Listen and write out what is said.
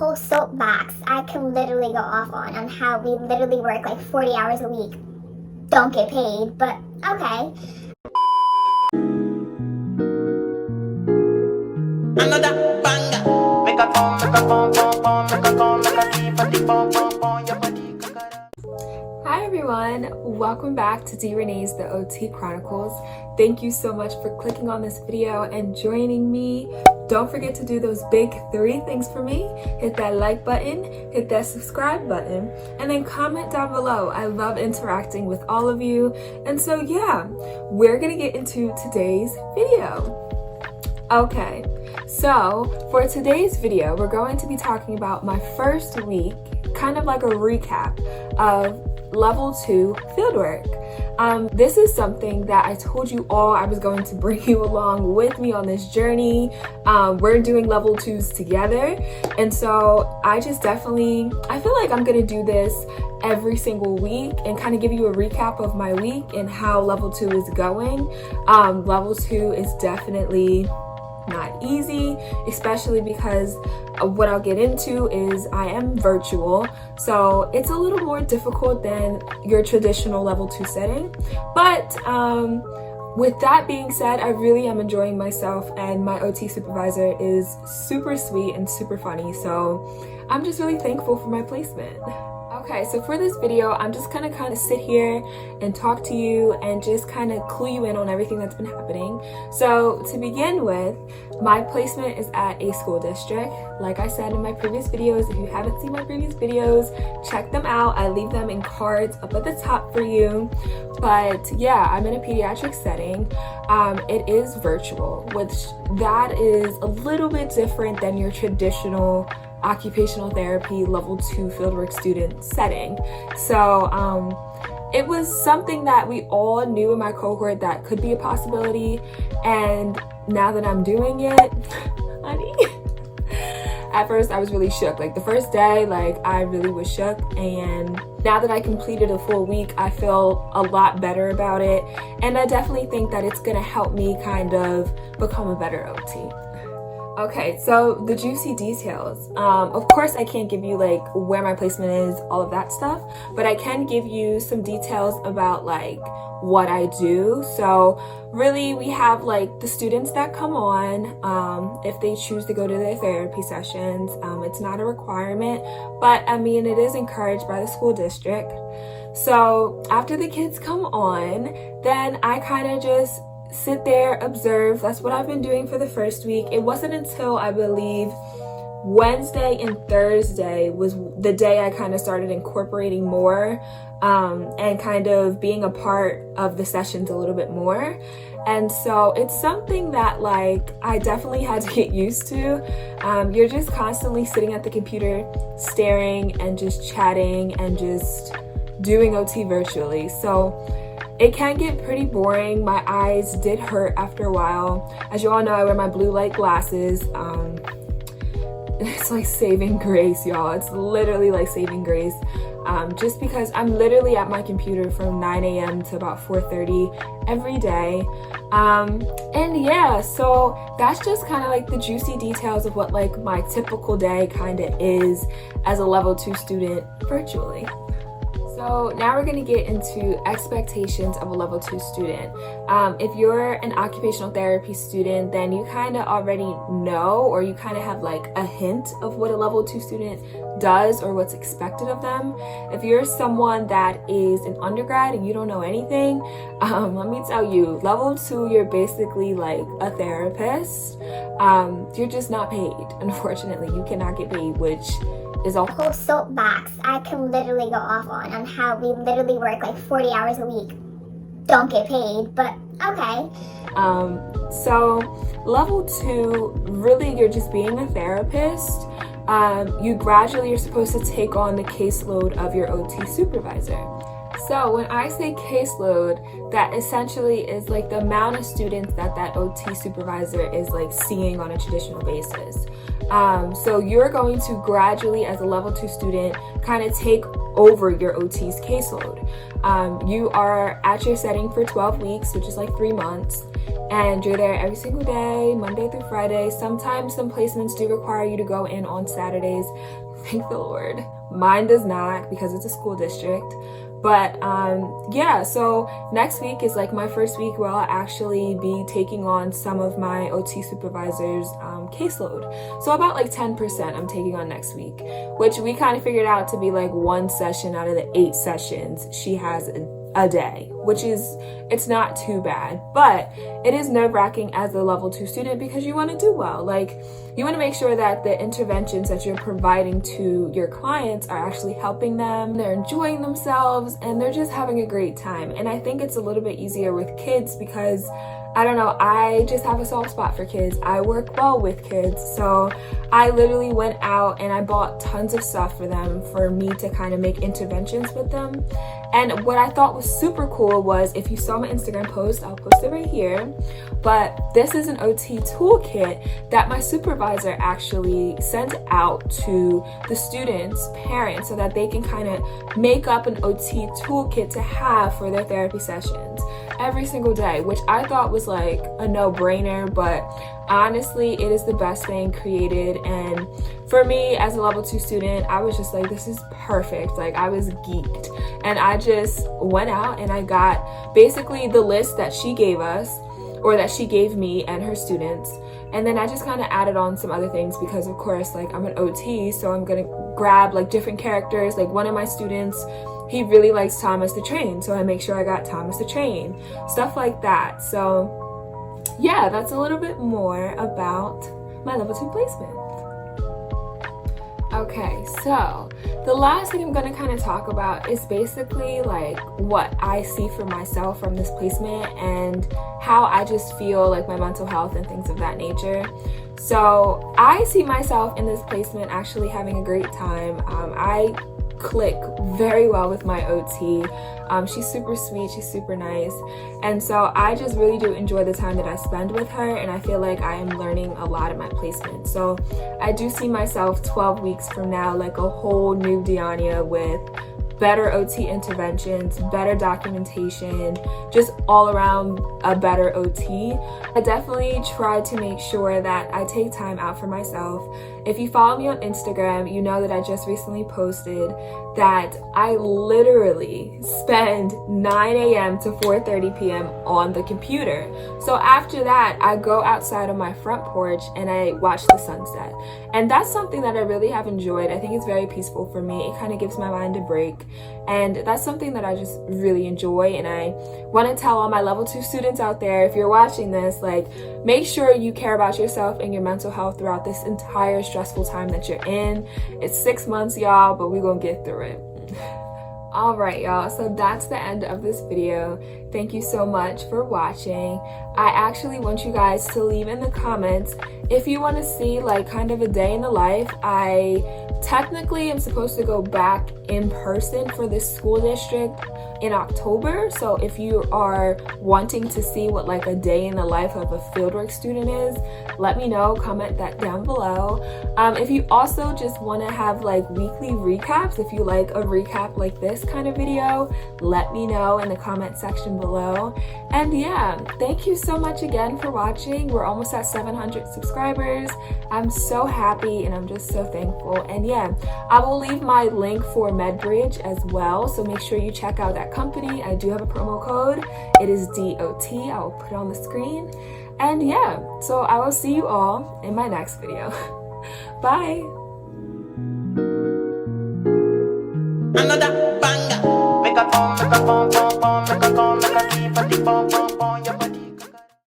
whole soapbox I can literally go off on how we literally work like 40 hours a week, don't get paid, but okay. Another banger. Make a phone, make a phone, phone, phone, make a phone, make a keep a phone, phone, phone, your body cook it up. Hi everyone, welcome back to Deerenee's The OT Chronicles. Thank you so much for clicking on this video and joining me. Don't forget to do those big 3 things for me. Hit that like button, hit that subscribe button, and then comment down below. I love interacting with all of you. And so yeah, we're gonna get into today's video. Okay, so for today's video, we're going to be talking about my first week, kind of like a recap of level 2 fieldwork. This is something that I told you all I was going to bring you along with me on this journey. We're doing level 2s together, and so I feel like I'm gonna do this every single week and kind of give you a recap of my week and how level 2 is going. Level 2 is definitely not easy, especially because what I'll get into is I am virtual, so it's a little more difficult than your traditional level 2 setting. But with that being said, I really am enjoying myself, and my OT supervisor is super sweet and super funny, so I'm just really thankful for my placement. Okay, so for this video, I'm just gonna kind of sit here and talk to you and just kind of clue you in on everything that's been happening. So to begin with, my placement is at a school district. Like I said in my previous videos, if you haven't seen my previous videos, check them out. I leave them in cards up at the top for you. But yeah, I'm in a pediatric setting. It is virtual, which that is a little bit different than your traditional occupational therapy level 2 fieldwork student setting. So it was something that we all knew in my cohort that could be a possibility, and now that I'm doing it, honey, at first I was really shook. Like the first day, like I really was shook, and now that I completed a full week, I feel a lot better about it, and I definitely think that it's gonna help me kind of become a better OT. Okay, so the juicy details. Of course, I can't give you like where my placement is, all of that stuff, but I can give you some details about like what I do. So really, we have like the students that come on, if they choose to go to their therapy sessions. It's not a requirement, but I mean, it is encouraged by the school district. So after the kids come on, then I kind of just sit there, observe. That's what I've been doing for the first week. It wasn't until I believe Wednesday and Thursday was the day I kind of started incorporating more and kind of being a part of the sessions a little bit more. And so it's something that like I definitely had to get used to. You're just constantly sitting at the computer, staring and just chatting and just doing OT virtually. So it can get pretty boring. My eyes did hurt after a while. As you all know, I wear my blue light glasses. It's like saving grace, y'all. It's literally like saving grace. Just because I'm literally at my computer from 9 a.m. to about 4:30 every day. And yeah, so that's just kind of like the juicy details of what like my typical day kind of is as a level 2 student virtually. So now we're going to get into expectations of a level 2 student. If you're an occupational therapy student, then you kind of already know, or you kind of have like a hint of what a level 2 student does or what's expected of them. If you're someone that is an undergrad and you don't know anything, let me tell you, level 2, you're basically like a therapist. You're just not paid. Unfortunately, you cannot get paid, which is a whole soapbox I can literally go off on how we literally work like 40 hours a week, don't get paid, but okay. So level 2, really you're just being a therapist. You gradually are supposed to take on the caseload of your OT supervisor. So when I say caseload, that essentially is like the amount of students that OT supervisor is like seeing on a traditional basis. So you're going to gradually, as a level 2 student, kind of take over your OT's caseload. You are at your setting for 12 weeks, which is like 3 months, and you're there every single day, Monday through Friday. Sometimes some placements do require you to go in on Saturdays. Thank the Lord. Mine does not, because it's a school district. But yeah, so next week is like my first week where I'll actually be taking on some of my OT supervisor's caseload. So about like 10% I'm taking on next week, which we kind of figured out to be like 1 session out of the 8 sessions she has a day, which is, it's not too bad, but it is nerve-wracking as a level 2 student because you want to do well. Like, you want to make sure that the interventions that you're providing to your clients are actually helping them, they're enjoying themselves, and they're just having a great time. And I think it's a little bit easier with kids because, I don't know, I just have a soft spot for kids. I work well with kids, so I literally went out and I bought tons of stuff for them for me to kind of make interventions with them. And what I thought was super cool was, if you saw my Instagram post, I'll post it right here, but this is an OT toolkit that my supervisor actually sent out to the students' parents so that they can kind of make up an OT toolkit to have for their therapy sessions every single day, which I thought was like a no-brainer, but honestly, it is the best thing created. And for me as a level 2 student, I was just like, this is perfect. Like, I was geeked, and I just went out and I got basically the list that she gave us, or that she gave me and her students, and then I just kind of added on some other things because, of course, like, I'm an OT, so I'm gonna grab like different characters. Like, one of my students, he really likes Thomas the Train, so I make sure I got Thomas the Train, stuff like that. So yeah, that's a little bit more about my level 2 placement. Okay, so the last thing I'm going to kind of talk about is basically like what I see for myself from this placement and how I just feel like my mental health and things of that nature. So I see myself in this placement actually having a great time. I click very well with my OT. She's super sweet, she's super nice, and so I just really do enjoy the time that I spend with her, and I feel like I am learning a lot at my placement. So I do see myself 12 weeks from now like a whole new Deereneee with better OT interventions, better documentation, just all around a better OT. I definitely try to make sure that I take time out for myself. If you follow me on Instagram, you know that I just recently posted that I literally spend 9 a.m. to 4:30 p.m. on the computer. So after that, I go outside on my front porch and I watch the sunset. And that's something that I really have enjoyed. I think it's very peaceful for me. It kind of gives my mind a break. And that's something that I just really enjoy. And I want to tell all my level 2 students out there, if you're watching this, like, make sure you care about yourself and your mental health throughout this entire stressful time that you're in. It's 6 months, y'all, but we're gonna get through it. All right, y'all, so that's the end of this video. Thank you so much for watching. I actually want you guys to leave in the comments if you want to see like kind of a day in the life. I technically am supposed to go back in person for this school district in October, so if you are wanting to see what like a day in the life of a fieldwork student is, let me know, comment that down below. If you also just want to have like weekly recaps, if you like a recap like this kind of video, let me know in the comment section below. And yeah, thank you so much again for watching. We're almost at 700 subscribers. I'm so happy and I'm just so thankful. And yeah, I will leave my link for MedBridge as well, so make sure you check out that company. I do have a promo code. It is DOT. I will put it on the screen. And yeah, so I will see you all in my next video. Bye. Another banger. Make a phone, make a phone, phone, phone, make a phone, make a keep a deep phone, phone, phone.